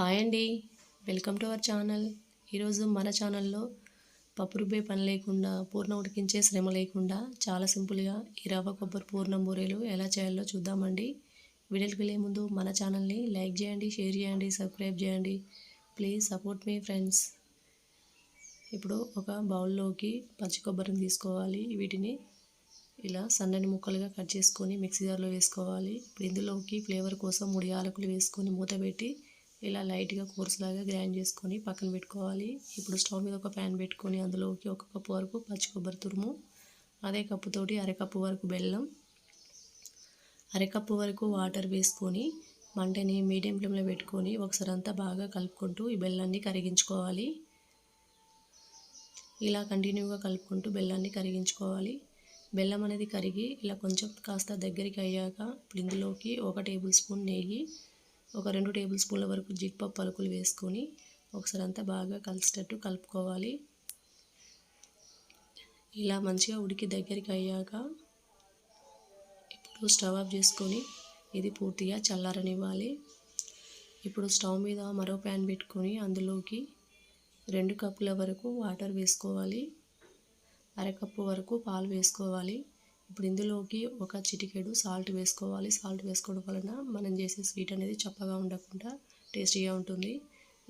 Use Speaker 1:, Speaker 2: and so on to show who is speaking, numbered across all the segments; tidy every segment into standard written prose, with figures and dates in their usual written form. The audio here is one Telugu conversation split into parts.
Speaker 1: హాయ్ అండి, వెల్కమ్ టు అవర్ ఛానల్. ఈరోజు మన ఛానల్లో పప్పు రుబ్బే పని లేకుండా, పూర్ణం ఉడికించే శ్రమ లేకుండా చాలా సింపుల్గా ఈ రవ్వ కొబ్బరి పూర్ణం బూరెలు ఎలా చేయాలో చూద్దామండి. వీడియోకి వెళ్ళే ముందు మన ఛానల్ని లైక్ చేయండి, షేర్ చేయండి, సబ్స్క్రైబ్ చేయండి. Please support me friends. ఇప్పుడు ఒక బౌల్లోకి పచ్చి కొబ్బరిని తీసుకోవాలి. వీటిని ఇలా సన్నని ముక్కలుగా కట్ చేసుకొని మిక్సీ జార్లో వేసుకోవాలి. ఇప్పుడు ఇందులోకి ఫ్లేవర్ కోసం 3 యాలకులు వేసుకొని మూత పెట్టి ఇలా లైట్గా కోర్సులాగా గ్రైండ్ చేసుకొని పక్కన పెట్టుకోవాలి. ఇప్పుడు స్టవ్ మీద ఒక ప్యాన్ పెట్టుకొని అందులోకి 1 కప్పు వరకు పచ్చి కొబ్బరి తురుము, అదే కప్పుతోటి అరకప్పు వరకు బెల్లం, అరకప్పు వరకు వాటర్ వేసుకొని మంటని మీడియం ఫ్లేమ్లో పెట్టుకొని ఒకసారి అంతా బాగా కలుపుకుంటూ ఈ బెల్లాన్ని కరిగించుకోవాలి. ఇలా కంటిన్యూగా కలుపుకుంటూ బెల్లాన్ని కరిగించుకోవాలి. బెల్లం అనేది కరిగి ఇలా కొంచెం కాస్త దగ్గరికి అయ్యాక ఇప్పుడు ఇందులోకి 1 టేబుల్ స్పూన్ నెయ్యి, ఒక 2 టేబుల్ స్పూన్ల వరకు జీడిపప్పు పలుకులు వేసుకొని ఒకసారి అంతా బాగా కలిసేటట్టు కలుపుకోవాలి. ఇలా మంచిగా ఉడికి దగ్గరికి అయ్యాక ఇప్పుడు స్టవ్ ఆఫ్ చేసుకొని ఇది పూర్తిగా చల్లారనివ్వాలి. ఇప్పుడు స్టవ్ మీద మరో ప్యాన్ పెట్టుకొని అందులోకి 2 కప్పుల వరకు వాటర్ వేసుకోవాలి, అరకప్పు వరకు పాలు వేసుకోవాలి. ఇప్పుడు ఇందులోకి ఒక చిటికెడు సాల్ట్ వేసుకోవాలి. సాల్ట్ వేసుకోవడం వలన మనం చేసే స్వీట్ అనేది చప్పగా ఉండకుండా టేస్టీగా ఉంటుంది.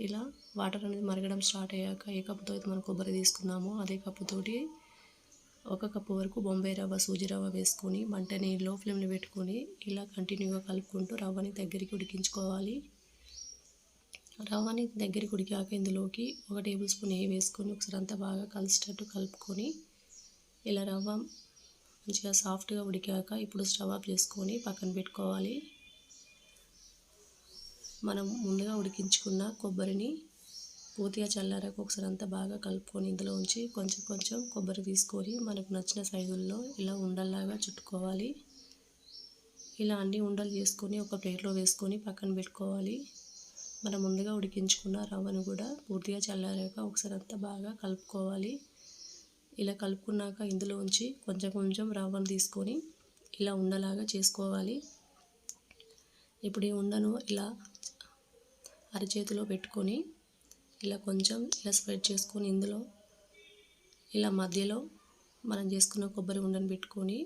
Speaker 1: ఇలా వాటర్ అనేది మరగడం స్టార్ట్ అయ్యాక ఏ కప్పుతో అయితే మనం కొబ్బరి తీసుకున్నామో అదే కప్పుతోటి 1 కప్పు వరకు బొంబాయి రవ్వ, సూజీ రవ్వ వేసుకొని మంటని లో ఫ్లేమ్లో పెట్టుకొని ఇలా కంటిన్యూగా కలుపుకుంటూ రవ్వని దగ్గరికి ఉడికించుకోవాలి. రవ్వని దగ్గరికి ఉడికాక ఇందులోకి 1 టేబుల్ స్పూన్ నెయ్యి వేసుకొని ఒకసారి అంతా బాగా కలిసేటట్టు కలుపుకొని ఇలా రవ్వ మంచిగా సాఫ్ట్గా ఉడికాక ఇప్పుడు స్టవ్ ఆఫ్ చేసుకొని పక్కన పెట్టుకోవాలి. మనం ముందుగా ఉడికించుకున్న కొబ్బరిని పూర్తిగా చల్లారాక ఒకసారి అంతా బాగా కలుపుకొని ఇందులో ఉంచి కొంచెం కొంచెం కొబ్బరి తీసుకొని మనకు నచ్చిన సైజుల్లో ఇలా ఉండల్లాగా చుట్టుకోవాలి. ఇలా అన్ని ఉండలు చేసుకొని ఒక ప్లేట్లో వేసుకొని పక్కన పెట్టుకోవాలి. మనం ముందుగా ఉడికించుకున్న రవ్వను కూడా పూర్తిగా చల్లారాక ఒకసారి అంతా బాగా కలుపుకోవాలి. ఇలా కలుపుకున్నాక ఇందులో ఉంచి కొంచెం కొంచెం రవ్వను తీసుకొని ఇలా ఉండలాగా చేసుకోవాలి. ఇప్పుడు ఈ ఉండను ఇలా అరచేతిలో పెట్టుకొని ఇలా కొంచెం ఇలా స్ప్రెడ్ చేసుకొని ఇందులో ఇలా మధ్యలో మనం చేసుకున్న కొబ్బరి ఉండను పెట్టుకొని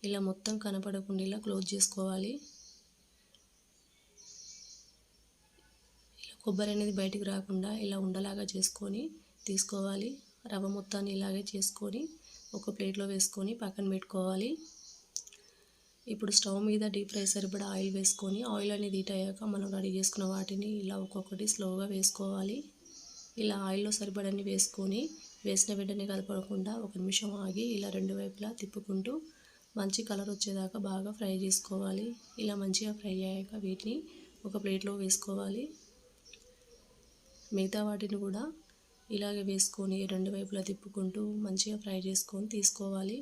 Speaker 1: ఇలా మొత్తం కనపడకుండా ఇలా క్లోజ్ చేసుకోవాలి. ఇలా కొబ్బరి అనేది బయటికి రాకుండా ఇలా ఉండలాగా చేసుకొని తీసుకోవాలి. రవ్వ మొత్తాన్ని ఇలాగే చేసుకొని ఒక ప్లేట్లో వేసుకొని పక్కన పెట్టుకోవాలి. ఇప్పుడు స్టవ్ మీద డీప్ ఫ్రై సరిపడా ఆయిల్ వేసుకొని ఆయిల్ అనేది హీట్ అయ్యాక మనం రెడీ చేసుకున్న వాటిని ఇలా ఒక్కొక్కటి స్లోగా వేసుకోవాలి. ఇలా ఆయిల్లో సరిపడని వేసుకొని వేసిన వెంటనే కలపకుండా 1 నిమిషం ఆగి ఇలా 2 వైపులా తిప్పుకుంటూ మంచి కలర్ వచ్చేదాకా బాగా ఫ్రై చేసుకోవాలి. ఇలా మంచిగా ఫ్రై అయ్యాక వీటిని ఒక ప్లేట్లో వేసుకోవాలి. మిగతా వాటిని కూడా ఇలాగే వేసుకొని 2 వైపులా తిప్పుకుంటూ మంచిగా ఫ్రై చేసుకొని తీసుకోవాలి.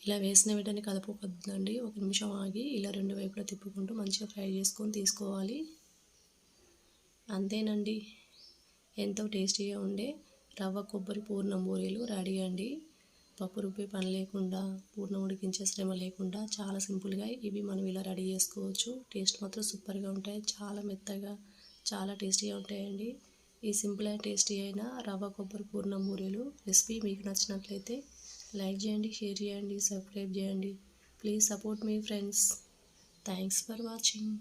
Speaker 1: ఇలా వేసిన వెంటనే కదపొద్దండి, 1 నిమిషం ఆగి ఇలా 2 వైపులా తిప్పుకుంటూ మంచిగా ఫ్రై చేసుకొని తీసుకోవాలి. అంతేనండి, ఎంతో టేస్టీగా ఉండే రవ్వ కొబ్బరి పూర్ణం బూరెలు రెడీ అండి. పప్పు రుబ్బే పని లేకుండా, పూర్ణం ఉడికించే శ్రమ లేకుండా చాలా సింపుల్గా ఇవి మనం ఇలా రెడీ చేసుకోవచ్చు. టేస్ట్ మాత్రం సూపర్గా ఉంటాయి. చాలా మెత్తగా, చాలా టేస్టీగా ఉంటాయండి. ఈ సింపుల్ అండ్ టేస్టీ అయిన రవ్వ కొబ్బరి పూర్ణం బూరెలు రెసిపీ మీకు నచ్చినట్లయితే లైక్ చేయండి, షేర్ చేయండి, సబ్స్క్రైబ్ చేయండి. Please support me friends. Thanks for watching.